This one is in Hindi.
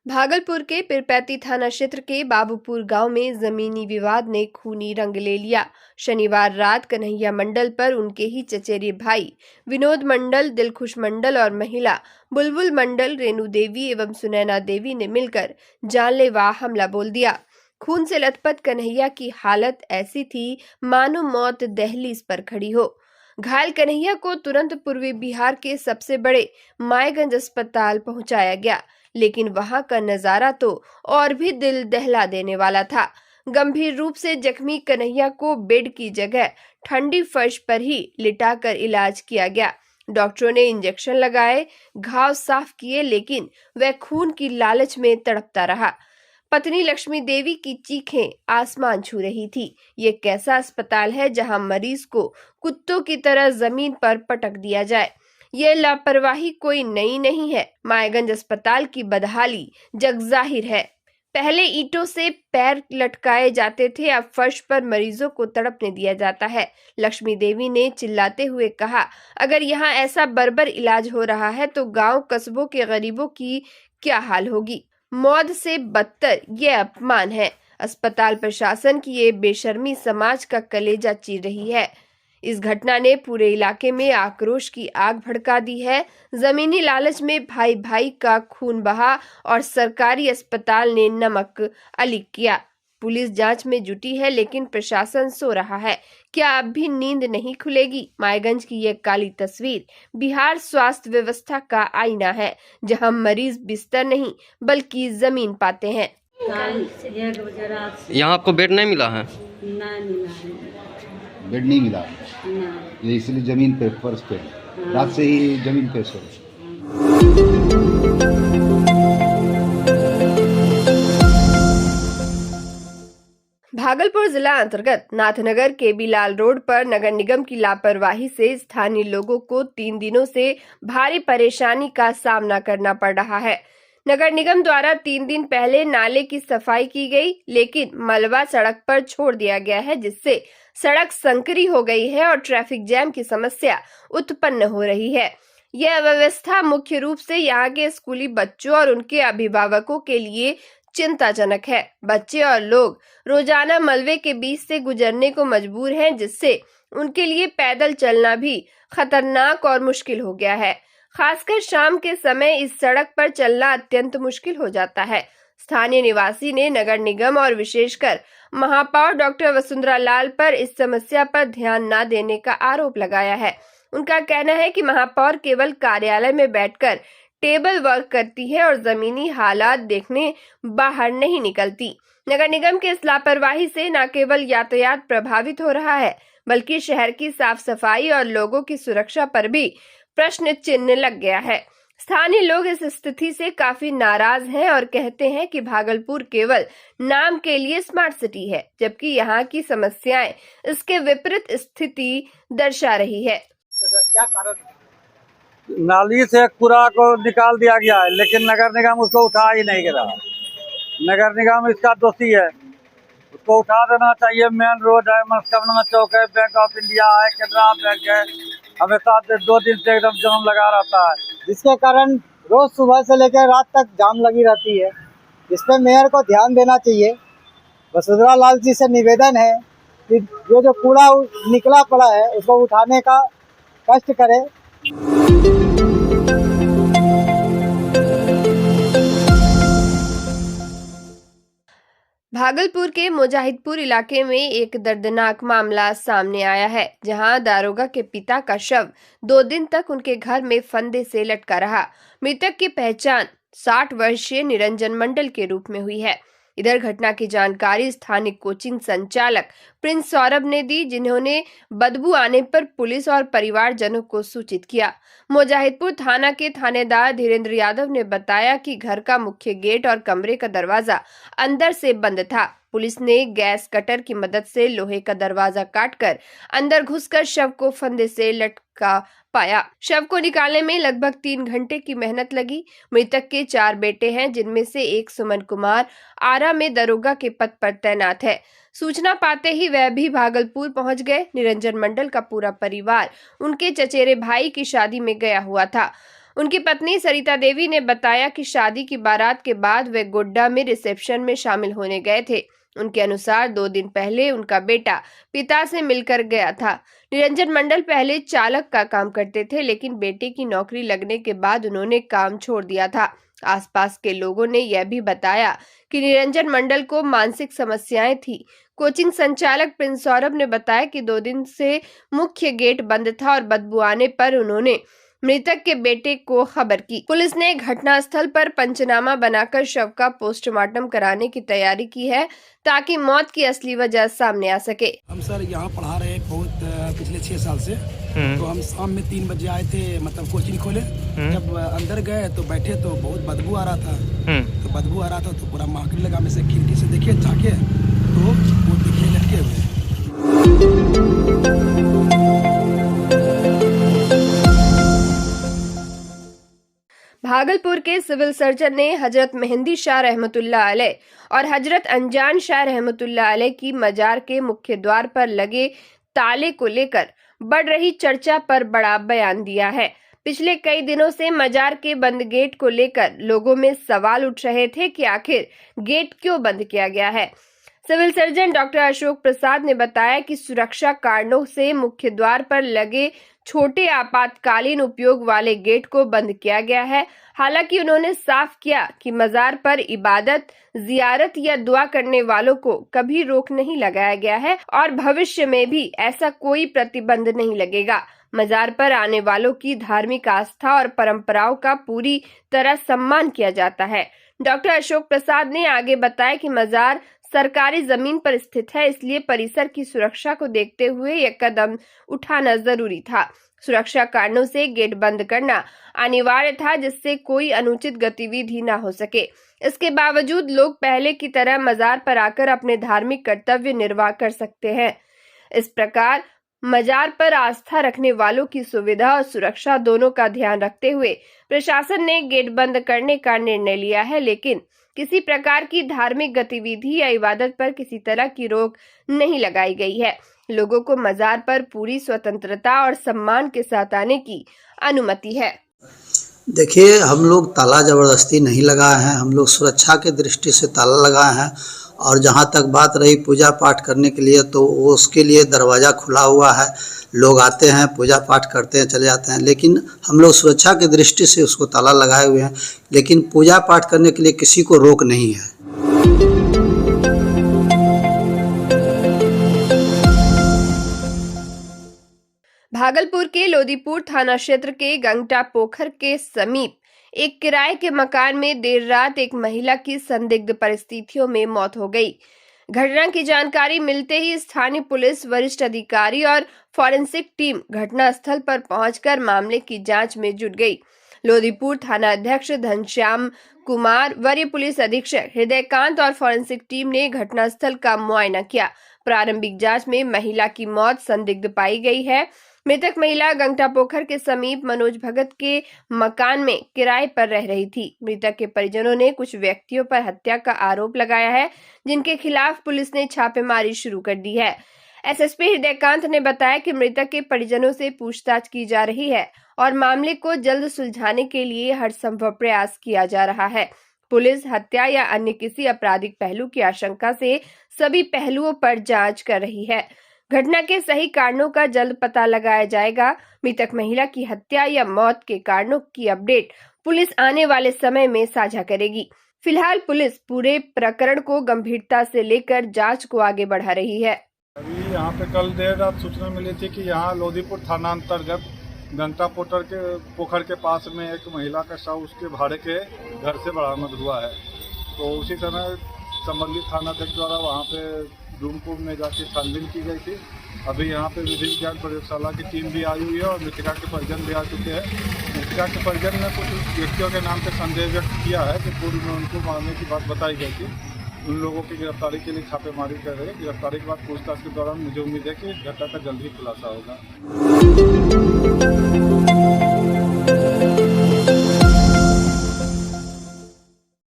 भागलपुर के पीरपैंती थाना क्षेत्र के बाबूपुर गांव में जमीनी विवाद ने खूनी रंग ले लिया। शनिवार रात कन्हैया मंडल पर उनके ही चचेरे भाई विनोद मंडल, दिलखुश मंडल और महिला बुलबुल मंडल, रेणु देवी एवं सुनैना देवी ने मिलकर जानलेवा हमला बोल दिया। खून से लथपथ कन्हैया की हालत ऐसी थी मानो मौत दहलीज पर खड़ी हो। घायल कन्हैया को तुरंत पूर्वी बिहार के सबसे बड़े मायगंज अस्पताल पहुंचाया गया, लेकिन वहां का नजारा तो और भी दिल दहला देने वाला था। गंभीर रूप से जख्मी कन्हैया को बेड की जगह ठंडी फर्श पर ही लिटाकर इलाज किया गया। डॉक्टरों ने इंजेक्शन लगाए, घाव साफ किए, लेकिन वह खून की लालच में तड़पता रहा। पत्नी लक्ष्मी देवी की चीखें आसमान छू रही थी। ये कैसा अस्पताल है जहां मरीज को कुत्तों की तरह जमीन पर पटक दिया जाए। ये लापरवाही कोई नई नहीं है। मायगंज अस्पताल की बदहाली जगजाहिर है। पहले ईंटों से पैर लटकाए जाते थे, अब फर्श पर मरीजों को तड़पने दिया जाता है। लक्ष्मी देवी ने चिल्लाते हुए कहा, अगर यहाँ ऐसा बर्बर इलाज हो रहा है तो गांव कस्बों के गरीबों की क्या हाल होगी। मौत से बदतर ये अपमान है। अस्पताल प्रशासन की ये बेशर्मी समाज का कलेजा चीर रही है। इस घटना ने पूरे इलाके में आक्रोश की आग भड़का दी है। जमीनी लालच में भाई भाई का खून बहा और सरकारी अस्पताल ने नमक अलीक किया। पुलिस जांच में जुटी है, लेकिन प्रशासन सो रहा है। क्या अब भी नींद नहीं खुलेगी? मायगंज की यह काली तस्वीर बिहार स्वास्थ्य व्यवस्था का आईना है, जहां मरीज बिस्तर नहीं बल्कि जमीन पाते हैं। यहाँ आपको बेड नहीं मिला है? नहीं मिला है। बेड नहीं मिला, नहीं। ये इसलिए जमीन पे फर्श पे रात से ही जमीन पे सो। भागलपुर जिला अंतर्गत नाथनगर के बिलाल रोड पर नगर निगम की लापरवाही से स्थानीय लोगों को 3 दिनों से भारी परेशानी का सामना करना पड़ रहा है। नगर निगम द्वारा 3 दिन पहले नाले की सफाई की गई, लेकिन मलबा सड़क पर छोड़ दिया गया है, जिससे सड़क संकरी हो गई है और ट्रैफिक जैम की समस्या उत्पन्न हो रही है। यह अव्यवस्था मुख्य रूप से यहाँ के स्कूली बच्चों और उनके अभिभावकों के लिए चिंताजनक है। बच्चे और लोग रोजाना मलबे के बीच से गुजरने को मजबूर हैं, जिससे उनके लिए पैदल चलना भी खतरनाक और मुश्किल हो गया है। खासकर शाम के समय इस सड़क पर चलना अत्यंत मुश्किल हो जाता है। स्थानीय निवासी ने नगर निगम और विशेषकर महापौर डॉक्टर वसुंधरा लाल पर इस समस्या पर ध्यान न देने का आरोप लगाया है। उनका कहना है कि महापौर केवल कार्यालय में बैठकर टेबल वर्क करती है और जमीनी हालात देखने बाहर नहीं निकलती। नगर निगम के इस लापरवाही से न केवल यातायात प्रभावित हो रहा है, बल्कि शहर की साफ सफाई और लोगों की सुरक्षा पर भी प्रश्न चिन्ह लग गया है। स्थानीय लोग इस स्थिति से काफी नाराज हैं और कहते हैं कि भागलपुर केवल नाम के लिए स्मार्ट सिटी है, जबकि यहाँ की समस्याएं इसके विपरीत स्थिति दर्शा रही है। क्या कारण? नाली से कूड़ा को निकाल दिया गया है, लेकिन नगर निगम उसको उठा ही नहीं रहा। नगर निगम इसका दोषी है, उसको उठा देना चाहिए। मेन रोड है, मनोकामना चौक है, बैंक ऑफ इंडिया है, केनरा बैंक है, हमेशा 2 दिन से एकदम जाम लगा रहता है, जिसके कारण रोज सुबह से लेकर रात तक जाम लगी रहती है। इस पर मेयर को ध्यान देना चाहिए। वसुंधरा लाल जी से निवेदन है कि जो कूड़ा निकला पड़ा है उसको उठाने का कष्ट करे। भागलपुर के मुजाहिदपुर इलाके में एक दर्दनाक मामला सामने आया है, जहां दारोगा के पिता का शव 2 दिन तक उनके घर में फंदे से लटका रहा। मृतक की पहचान 60 वर्षीय निरंजन मंडल के रूप में हुई है। इधर घटना की जानकारी स्थानीय कोचिंग संचालक प्रिंस सौरभ ने दी, जिन्होंने बदबू आने पर पुलिस और परिवारजनों को सूचित किया। मुजाहिदपुर थाना के थानेदार धीरेन्द्र यादव ने बताया कि घर का मुख्य गेट और कमरे का दरवाजा अंदर से बंद था। पुलिस ने गैस कटर की मदद से लोहे का दरवाजा काटकर अंदर घुसकर शव को फंदे से लटका पाया। शव को निकालने में लगभग 3 घंटे की मेहनत लगी। मृतक के 4 बेटे हैं, जिनमें से एक सुमन कुमार आरा में दरोगा के पद पर तैनात है। सूचना पाते ही वह भी भागलपुर पहुंच गए। निरंजन मंडल का पूरा परिवार उनके चचेरे भाई की शादी में गया हुआ था। उनकी पत्नी सरिता देवी ने बताया कि शादी की बारात के बाद वे गोड्डा में रिसेप्शन में शामिल होने गए थे। उनके अनुसार 2 दिन पहले उनका बेटा पिता से मिलकर गया था। निरंजन मंडल पहले चालक का काम करते थे, लेकिन बेटे की नौकरी लगने के बाद उन्होंने काम छोड़ दिया था। आसपास के लोगों ने यह भी बताया कि निरंजन मंडल को मानसिक समस्याएं थी। कोचिंग संचालक प्रिंस सौरभ ने बताया कि 2 दिन से मुख्य गेट बंद था और बदबू आने पर उन्होंने मृतक के बेटे को खबर की। पुलिस ने घटनास्थल पर पंचनामा बनाकर शव का पोस्टमार्टम कराने की तैयारी की है, ताकि मौत की असली वजह सामने आ सके। हम सर यहाँ पढ़ा रहे बहुत पिछले 6 साल से। तो हम शाम में 3 बजे आए थे, मतलब कोचिंग खोले। जब अंदर गए तो बैठे तो बहुत बदबू आ रहा था। तो बदबू आ रहा था तो पूरा महकने लगा। में से खिड़की से देखिए झाके तो वो देखिए लटके हुए। भागलपुर के सिविल सर्जन ने हजरत मेहंदी शाह रहमतुल्लाह अलैह और हजरत अनजान शाह रहमतुल्लाह अलैह की मजार के मुख्य द्वार पर लगे ताले को लेकर बढ़ रही चर्चा पर बड़ा बयान दिया है। पिछले कई दिनों से मजार के बंद गेट को लेकर लोगों में सवाल उठ रहे थे कि आखिर गेट क्यों बंद किया गया है। Civil surgeon doctor Ashok Prasad ने बताया कि सुरक्षा कारणों से मुख्य द्वार पर लगे छोटे आपातकालीन उपयोग वाले गेट को बंद किया गया है। हालांकि उन्होंने साफ किया कि मजार पर इबादत, जियारत या दुआ करने वालों को कभी रोक नहीं लगाया गया है और भविष्य में भी ऐसा कोई प्रतिबंध नहीं लगेगा। मजार पर आने वालों की धार्मिक आस्था और परंपराओं का पूरी तरह सम्मान किया जाता है। डॉक्टर अशोक प्रसाद ने आगे बताया कि मजार सरकारी जमीन पर स्थित है, इसलिए परिसर की सुरक्षा को देखते हुए यह कदम उठाना जरूरी था। सुरक्षा कारणों से गेट बंद करना अनिवार्य था, जिससे कोई अनुचित गतिविधि न हो सके। इसके बावजूद लोग पहले की तरह मजार पर आकर अपने धार्मिक कर्तव्य निर्वाह कर सकते हैं। इस प्रकार मजार पर आस्था रखने वालों की सुविधा और सुरक्षा दोनों का ध्यान रखते हुए प्रशासन ने गेट बंद करने का निर्णय लिया है, लेकिन किसी प्रकार की धार्मिक गतिविधि या इबादत पर किसी तरह की रोक नहीं लगाई गई है। लोगों को मजार पर पूरी स्वतंत्रता और सम्मान के साथ आने की अनुमति है। देखिए, हम लोग ताला ज़बरदस्ती नहीं लगाए हैं, हम लोग सुरक्षा के दृष्टि से ताला लगाए हैं। और जहाँ तक बात रही पूजा पाठ करने के लिए, तो उसके लिए दरवाज़ा खुला हुआ है। लोग आते हैं, पूजा पाठ करते हैं, चले जाते हैं, लेकिन हम लोग सुरक्षा की दृष्टि से उसको ताला लगाए हुए हैं। लेकिन पूजा पाठ करने के लिए किसी को रोक नहीं है। भागलपुर के लोदीपुर थाना क्षेत्र के गंगटा पोखर के समीप एक किराए के मकान में देर रात एक महिला की संदिग्ध परिस्थितियों में मौत हो गई। घटना की जानकारी मिलते ही स्थानीय पुलिस, वरिष्ठ अधिकारी और फॉरेंसिक टीम घटनास्थल पर पहुंचकर मामले की जांच में जुट गई। लोदीपुर थाना अध्यक्ष घनश्याम कुमार, वरीय पुलिस अधीक्षक हृदयकांत और फॉरेंसिक टीम ने घटनास्थल का मुआयना किया। प्रारंभिक जांच में महिला की मौत संदिग्ध पाई गई है। मृतक महिला गंगटा पोखर के समीप मनोज भगत के मकान में किराए पर रह रही थी। मृतक के परिजनों ने कुछ व्यक्तियों पर हत्या का आरोप लगाया है, जिनके खिलाफ पुलिस ने छापेमारी शुरू कर दी है। एसएसपी हृदयकांत ने बताया कि मृतक के परिजनों से पूछताछ की जा रही है और मामले को जल्द सुलझाने के लिए हर संभव प्रयास किया जा रहा है। पुलिस हत्या या अन्य किसी आपराधिक पहलू की आशंका से सभी पहलुओं पर जांच कर रही है। घटना के सही कारणों का जल्द पता लगाया जाएगा। मृतक महिला की हत्या या मौत के कारणों की अपडेट पुलिस आने वाले समय में साझा करेगी। फिलहाल पुलिस पूरे प्रकरण को गंभीरता से लेकर जांच को आगे बढ़ा रही है। अभी यहाँ पे कल देर रात सूचना मिली थी कि यहाँ लोदीपुर थाना अंतर्गत गंगटा पोखर के पास में एक महिला का शव उसके भाड़े के घर से बरामद हुआ है। तो उसी समय संबंधित थानाध्यक्ष द्वारा वहाँ पे रूम में जाके छानबीन की गई थी। अभी यहाँ पे विधि विज्ञान प्रयोगशाला की टीम भी आई हुई है और मृतका के परिजन भी आ चुके हैं। मृतका के परिजन ने कुछ व्यक्तियों के नाम पे संदेह व्यक्त किया है कि पूर्व में उनको मारने की बात बताई गई थी। उन लोगों की गिरफ्तारी के लिए छापेमारी कर रहे हैं। गिरफ्तारी के बाद पूछताछ के दौरान मुझे उम्मीद है कि घटना का जल्द ही खुलासा होगा।